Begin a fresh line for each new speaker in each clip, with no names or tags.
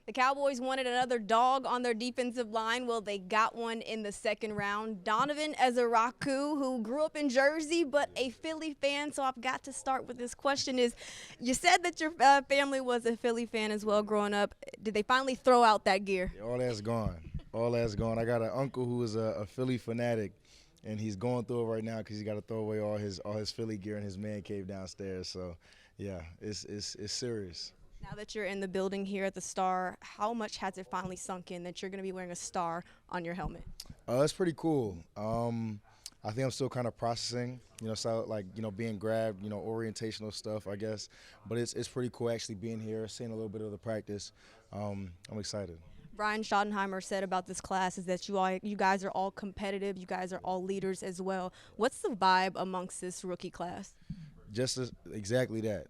The Cowboys wanted another dog on their defensive line. Well, they got one in the second round. Donovan Ezeiruaku, who grew up in Jersey but a Philly fan. So I've got to start with this question: is you said that your family was a Philly fan as well growing up. Did they finally throw out that gear?
All that's gone. All that's gone. I got an uncle who is a Philly fanatic, and he's going through it right now because he got to throw away all his Philly gear in his man cave downstairs. So, yeah, it's serious.
Now that you're in the building here at the Star, how much has it finally sunk in that you're going to be wearing a star on your helmet?
It's pretty cool. I think I'm still kind of processing, so like, being grabbed, orientational stuff, I guess. But it's pretty cool actually being here, seeing a little bit of the practice. I'm excited.
Brian Schottenheimer said about this class is that you guys are all competitive, you guys are all leaders as well. What's the vibe amongst this rookie class?
Exactly that.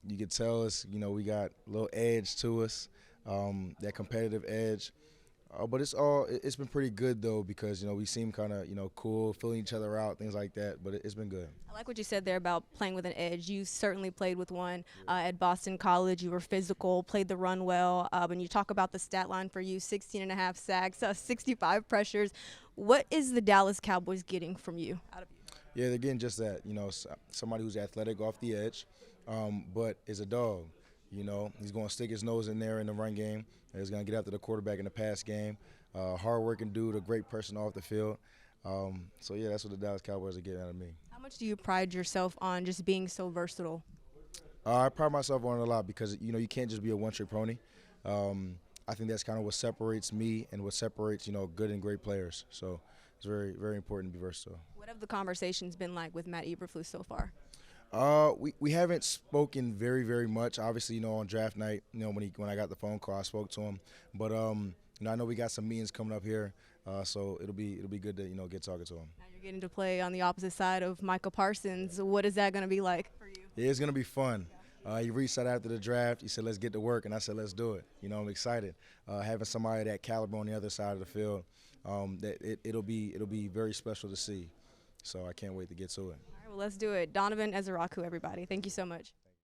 You could tell us, we got a little edge to us, that competitive edge. But it's been pretty good though because we seem kind of cool, filling each other out, things like that. But it's been good.
I like what you said there about playing with an edge. You certainly played with one at Boston College. You were physical, played the run well. When you talk about the stat line for you, 16.5 sacks, 65 pressures. What is the Dallas Cowboys getting from you? Out of you?
Yeah, they're getting just that. Somebody who's athletic off the edge, but is a dog. He's going to stick his nose in there in the run game. He's going to get after the quarterback in the pass game. Hard-working dude, a great person off the field. So, yeah, that's what the Dallas Cowboys are getting out of me.
How much do you pride yourself on just being so versatile?
I pride myself on it a lot because, you can't just be a one-trick pony. I think that's kind of what separates me and what separates, good and great players. So it's very, very important to be versatile.
What have the conversations been like with Matt Eberfluh so far?
We haven't spoken very, very much. Obviously, on draft night, when I got the phone call, I spoke to him. But I know we got some meetings coming up here, so it'll be good to get talking to him.
Now you're getting to play on the opposite side of Micah Parsons. What is that going to be like for you?
Yeah, it's gonna be fun. He reached out after the draft. He said, "Let's get to work," and I said, "Let's do it." I'm excited. Having somebody that caliber on the other side of the field, it'll be very special to see. So I can't wait to get to it.
All right, well, let's do it. Donovan Ezeiruaku, everybody. Thank you so much.